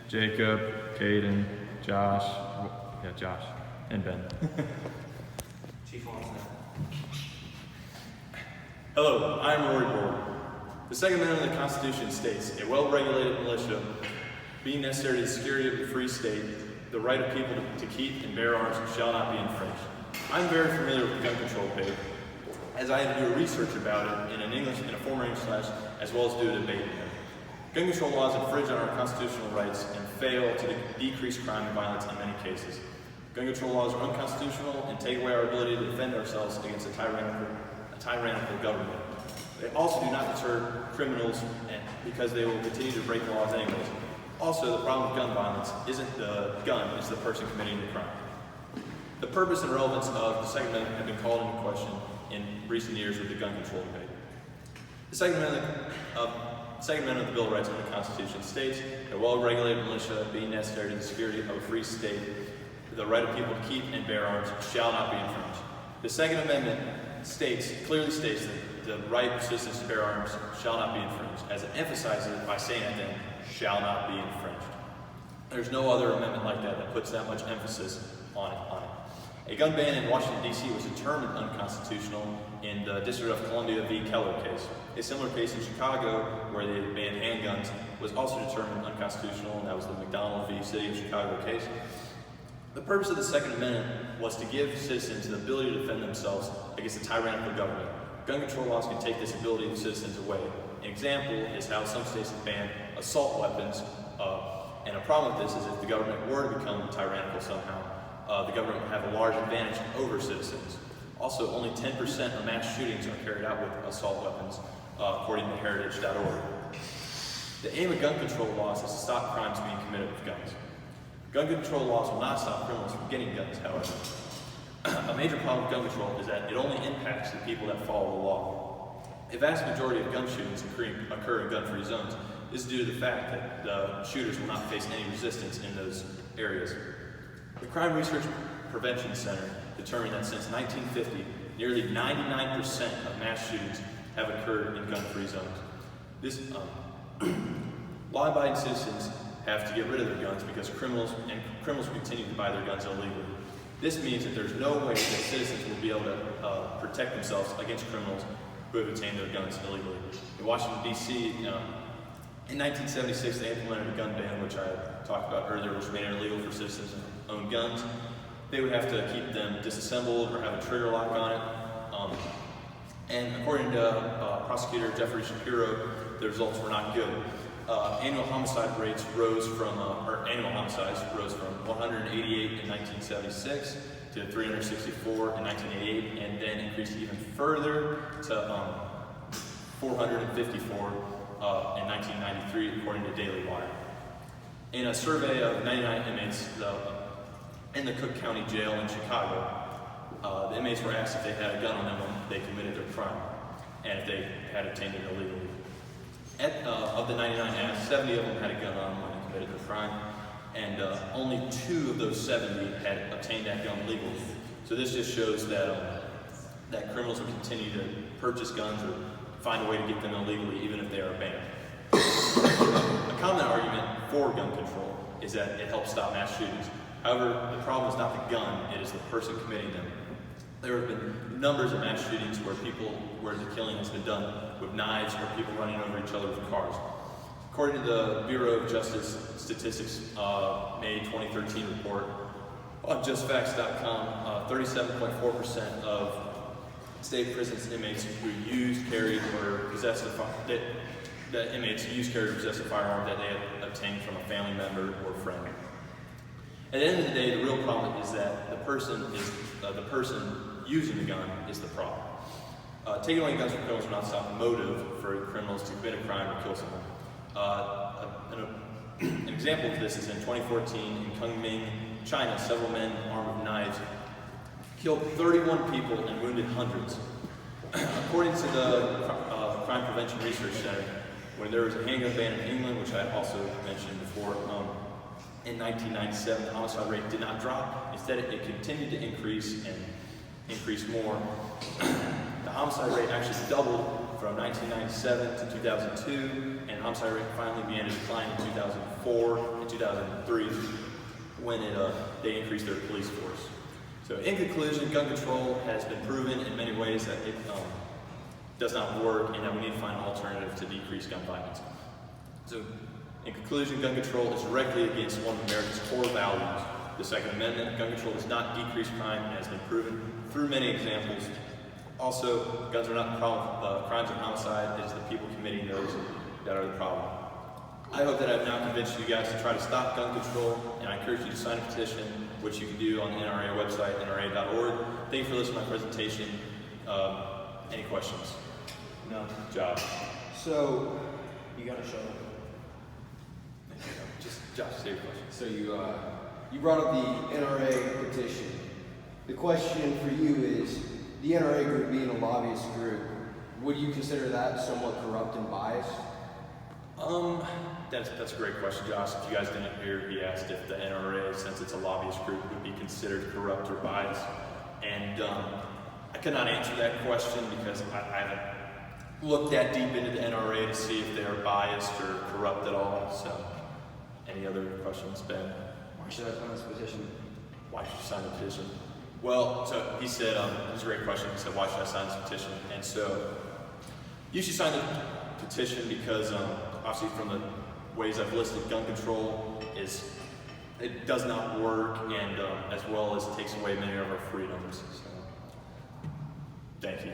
Jacob, Caden, Josh, and Ben. Chief wants that. Hello, I am Rory Board. The Second Amendment of the Constitution states, a well-regulated militia being necessary to the security of the free state, the right of people to keep and bear arms shall not be infringed. I'm very familiar with the gun control code, as I had to do research about it in a former English class, as well as do a debate. Gun control laws infringe on our constitutional rights and fail to decrease crime and violence in many cases. Gun control laws are unconstitutional and take away our ability to defend ourselves against a tyrannical government. They also do not deter criminals because they will continue to break the laws anyways. Also, the problem with gun violence isn't the gun, it's the person committing the crime. The purpose and relevance of the Second Amendment have been called into question in recent years with the gun control debate. The Second Amendment of the Bill of Rights under the Constitution states, a well-regulated militia being necessary to the security of a free state, the right of people to keep and bear arms shall not be infringed. The Second Amendment clearly states that the right of citizens to bear arms shall not be infringed, as it emphasizes it by saying at the end, shall not be infringed. There's no other amendment like that puts that much emphasis on it. A gun ban in Washington, D.C. was determined unconstitutional in the District of Columbia v. Keller case. A similar case in Chicago, where they banned handguns, was also determined unconstitutional, and that was the McDonald v. City of Chicago case. The purpose of the Second Amendment was to give citizens the ability to defend themselves against a tyrannical government. Gun control laws can take this ability of citizens away. An example is how some states have banned assault weapons, and a problem with this is if the government were to become tyrannical somehow, the government would have a large advantage over citizens. Also, only 10% of mass shootings are carried out with assault weapons, according to heritage.org. The aim of gun control laws is to stop crimes being committed with guns. Gun control laws will not stop criminals from getting guns, however. A major problem with gun control is that it only impacts the people that follow the law. A vast majority of gun shootings occur in gun-free zones. This is due to the fact that the shooters will not face any resistance in those areas. The Crime Research Prevention Center determined that since 1950, nearly 99% of mass shootings have occurred in gun-free zones. Law-abiding citizens have to get rid of their guns because criminals will continue to buy their guns illegally. This means that there's no way that citizens will be able to protect themselves against criminals who have obtained their guns illegally. In Washington, D.C., in 1976, they implemented a gun ban, which I talked about earlier, which made it illegal for citizens to own guns. They would have to keep them disassembled or have a trigger lock on it. And according to prosecutor Jeffrey Shapiro, the results were not good. Annual homicides rose from 188 in 1976 to 364 in 1988, and then increased even further to 454 in 1993, according to Daily Wire. In a survey of 99 inmates in the Cook County Jail in Chicago, the inmates were asked if they had a gun on them when they committed their crime, and if they had obtained it illegally. Of the 99 asked, 70 of them had a gun on them when they committed their crime, and only 2 of those 70 had obtained that gun legally. So this just shows that criminals will continue to purchase guns or find a way to get them illegally, even if they are banned. A common argument for gun control is that it helps stop mass shootings. However, the problem is not the gun, it is the person committing them. There have been numbers of mass shootings where the killing has been done with knives or people running over each other with cars. According to the Bureau of Justice Statistics May 2013 report on JustFacts.com, 37.4% of state prisons inmates who used, carried, or possessed a firearm that they had obtained from a family member or friend. At the end of the day, the real problem is that the person using the gun is the problem. Taking away guns from criminals will not stop the motive for criminals to commit a crime or kill someone. An example of this is in 2014 in Kunming, China. Several men armed with knives killed 31 people and wounded hundreds. According to the Crime Prevention Research Center, when there was a handgun ban in England, which I also mentioned before, in 1997, the homicide rate did not drop. Instead, it continued to increase and increase more. The homicide rate actually doubled from 1997 to 2002, and homicide rate finally began to decline in 2004 and 2003 when they increased their police force. So in conclusion, gun control has been proven in many ways that it does not work and that we need to find an alternative to decrease gun violence. So in conclusion, gun control is directly against one of America's core values, the Second Amendment. Gun control does not decrease crime and has been proven through many examples. Also, guns are not the problem. Crimes of homicide, it is the people committing those that are the problem. I hope that I've now convinced you guys to try to stop gun control, and I encourage you to sign a petition, which you can do on the NRA website, nra.org. Thank you for listening to my presentation. Any questions? No. Josh. So, you gotta show them. Just Josh, say your question. So you brought up the NRA petition. The question for you is, the NRA group being a lobbyist group, would you consider that somewhat corrupt and biased? That's a great question, Josh. If you guys didn't hear, he asked if the NRA, since it's a lobbyist group, would be considered corrupt or biased. And I cannot answer that question because I haven't looked that deep into the NRA to see if they're biased or corrupt at all. So, any other questions, Ben? Why should I sign this petition? Why should you sign the petition? Well, so he said, it was a great question. He said, why should I sign this petition? And so, you should sign the petition because, obviously from the ways I've listed, gun control it does not work, and as well as it takes away many of our freedoms. So, thank you.